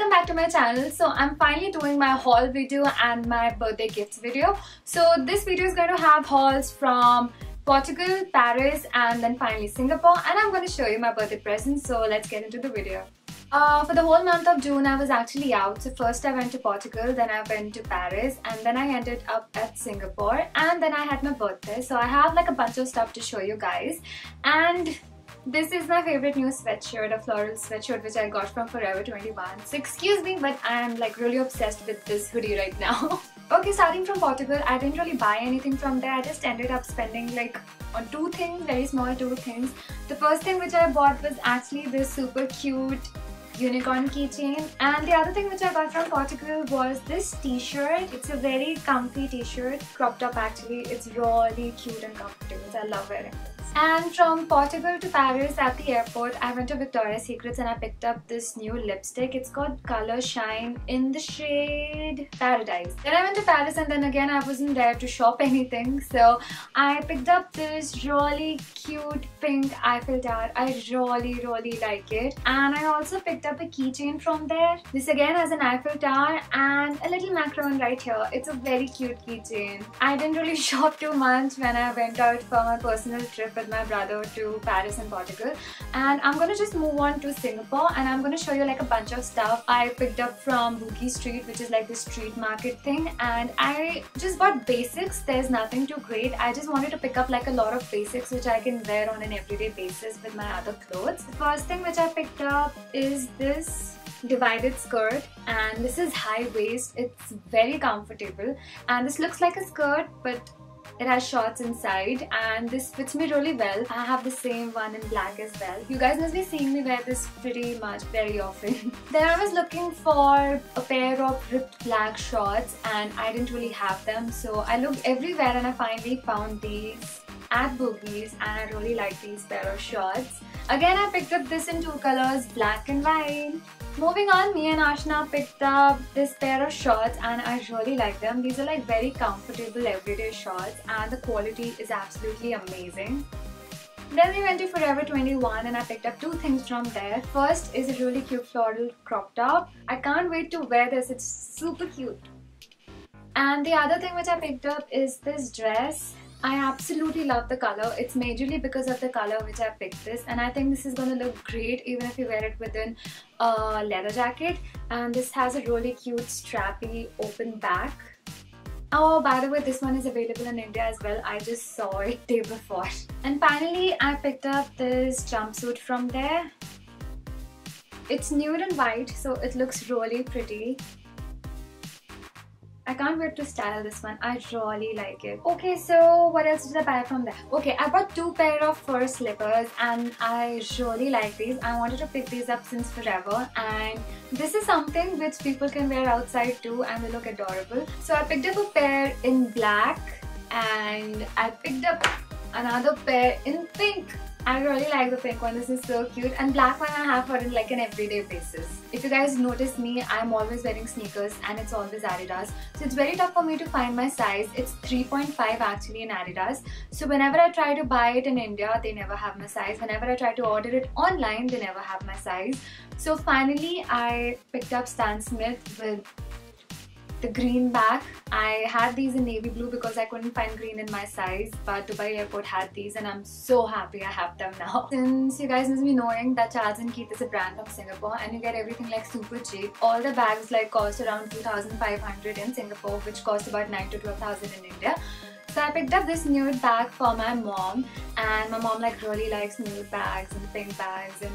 welcome back to my channel. So I'm finally doing my haul video and my birthday gifts video. So this video is going to have hauls from Portugal, Paris and then finally Singapore, and I'm going to show you my birthday presents. So let's get into the video. For the whole month of June I was actually out. So first I went to Portugal, then I went to Paris, and then I ended up at Singapore, and then I had my birthday. So I have like a bunch of stuff to show you guys, and this is my favorite new sweatshirt, a floral sweatshirt which I got from Forever 21. So excuse me, but I'm like really obsessed with this hoodie right now. Okay, starting from Portugal, I didn't really buy anything from there. I just ended up spending like on two things, very small two things. The first thing which I bought was actually this super cute unicorn keychain, and the other thing which I got from Portugal was this t-shirt. It's a very comfy t-shirt, cropped up actually. It's really cute and comfortable, so I love wearing this. And from Portugal to Paris, at the airport I went to Victoria's Secrets and I picked up this new lipstick. It's called Color Shine in the shade Paradise. Then I went to Paris, and then again I wasn't there to shop anything, so I picked up this really cute pink Eiffel Tower. I really like it. And I also picked up a keychain from there. This again has an Eiffel Tower and a little macaron right here. It's a very cute keychain. I didn't really shop too much when I went out for my personal trip with my brother to Paris and Portugal, and I'm gonna just move on to Singapore and I'm gonna show you like a bunch of stuff I picked up from Bugis Street, which is like the street market thing, and I just bought basics. There's nothing too great. I just wanted to pick up like a lot of basics which I can wear on an everyday basis with my other clothes. The first thing which I picked up is this divided skirt, and this is high waist. It's very comfortable and this looks like a skirt but it has shorts inside, and this fits me really well. I have the same one in black as well. You guys must be seeing me wear this pretty much very often. Then I was looking for a pair of ripped black shorts and I didn't really have them, so I looked everywhere and I finally found these at Bugis, and I really like these pair of shorts. Again, I picked up this in two colors, black and white. Moving on, me and Ashna picked up this pair of shorts and I really like them. These are like very comfortable everyday shorts and the quality is absolutely amazing. Then we went to Forever 21 and I picked up two things from there. First is a really cute floral crop top. I can't wait to wear this, it's super cute. And the other thing which I picked up is this dress. I absolutely love the color. It's majorly because of the color which I picked this, and I think this is going to look great even if you wear it within a leather jacket. And this has a really cute strappy open back. Oh, by the way, this one is available in India as well. I just saw it day before. And finally, I picked up this jumpsuit from there. It's nude and white, so it looks really pretty. I can't wait to style this one. I really like it. Okay, so what else did I buy from there? Okay, I bought two pair of fur slippers and I really like these. I wanted to pick these up since forever, and this is something which people can wear outside too and they look adorable. So I picked up a pair in black and I picked up another pair in pink. I really like the pink one. This is so cute, and black one I have for like an everyday basis. If you guys notice me, I'm always wearing sneakers and it's always Adidas, so it's very tough for me to find my size. It's 3.5 actually in Adidas, so whenever I try to buy it in India, they never have my size. Whenever I try to order it online, they never have my size. So finally I picked up Stan Smith with the green bag. I had these in navy blue because I couldn't find green in my size, but Dubai Airport had these and I'm so happy I have them now. Since you guys must be knowing that Charles & Keith is a brand from Singapore and you get everything like super cheap. All the bags like cost around 2,500 in Singapore, which cost about 9 to 12,000 in India. So I picked up this nude bag for my mom, and my mom like really likes nude bags and pink bags, and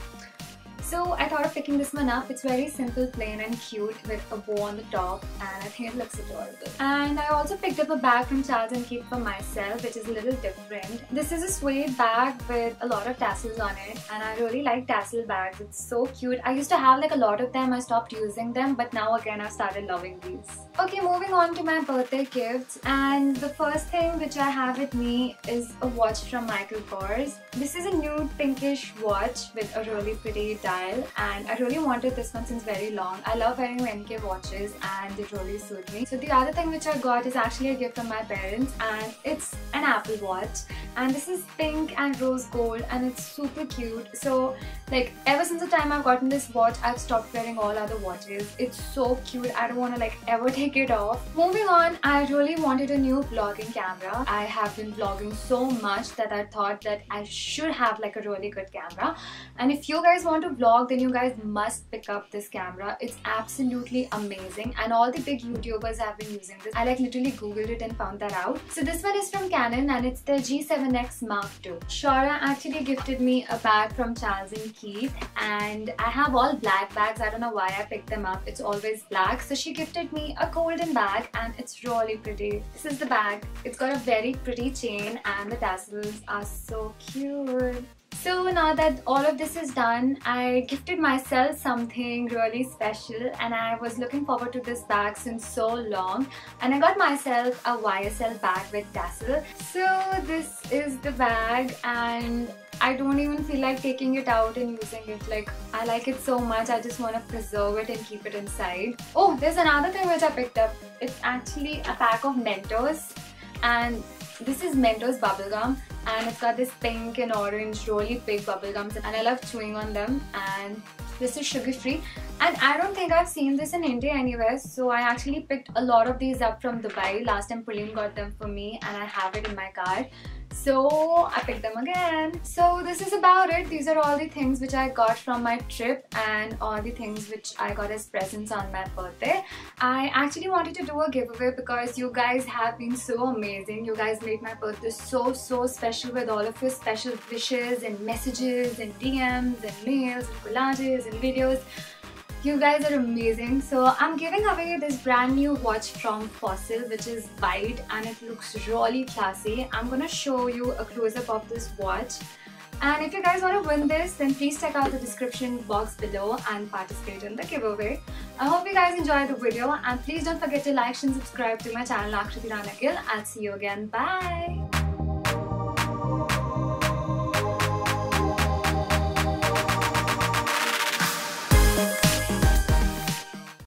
so I thought of picking this one up. It's very simple, plain and cute with a bow on the top, and I think it looks adorable. And I also picked up a bag from Charles & Keith for myself, which is a little different. This is a suede bag with a lot of tassels on it, and I really like tassel bags. It's so cute. I used to have like a lot of them. I stopped using them, but now again I've started loving these. Okay, moving on to my birthday gifts, and the first thing which I have with me is a watch from Michael Kors. This is a nude pinkish watch with a really pretty dial style, and I really wanted this one since very long. I love wearing MK watches and it really suits me. So the other thing which I got is actually a gift from my parents, and it's an Apple Watch, and this is pink and rose gold and it's super cute. So like ever since the time I've gotten this watch, I've stopped wearing all other watches. It's so cute. I don't want to like ever take it off. Moving on, I really wanted a new vlogging camera. I have been vlogging so much that I thought that I should have like a really good camera, and if you guys want to vlog, then you guys must pick up this camera. It's absolutely amazing, and all the big YouTubers have been using this. I like literally googled it and found that out. So this one is from Canon and it's the G7X Mark II. Shara actually gifted me a bag from Charles & Keith, and I have all black bags. I don't know why I picked them up. It's always black. So she gifted me a golden bag and it's really pretty. This is the bag. It's got a very pretty chain and the tassels are so cute. So now that all of this is done, I gifted myself something really special, and I was looking forward to this bag since so long, and I got myself a YSL bag with tassel. So this is the bag, and I don't even feel like taking it out and using it. Like, I like it so much, I just want to preserve it and keep it inside. Oh, there's another thing which I picked up. It's actually a pack of Mentos, and this is Mentos bubblegum, and it's got this pink and orange really big bubblegums, and I love chewing on them. And this is sugar free, and I don't think I've seen this in India anywhere, so I actually picked a lot of these up from Dubai. Last time Pauline got them for me and I have it in my cart, so I picked them again. So this is about it. These are all the things which I got from my trip and all the things which I got as presents on my birthday. I actually wanted to do a giveaway because you guys have been so amazing. You guys made my birthday so special with all of your special wishes and messages and DMs and mails and collages and videos. You guys are amazing. So I'm giving away this brand new watch from Fossil, which is white and it looks really classy. I'm gonna show you a close-up of this watch. And if you guys want to win this, then please check out the description box below and participate in the giveaway. I hope you guys enjoyed the video, and please don't forget to like and subscribe to my channel Akriti Rana Gill. I'll see you again. Bye!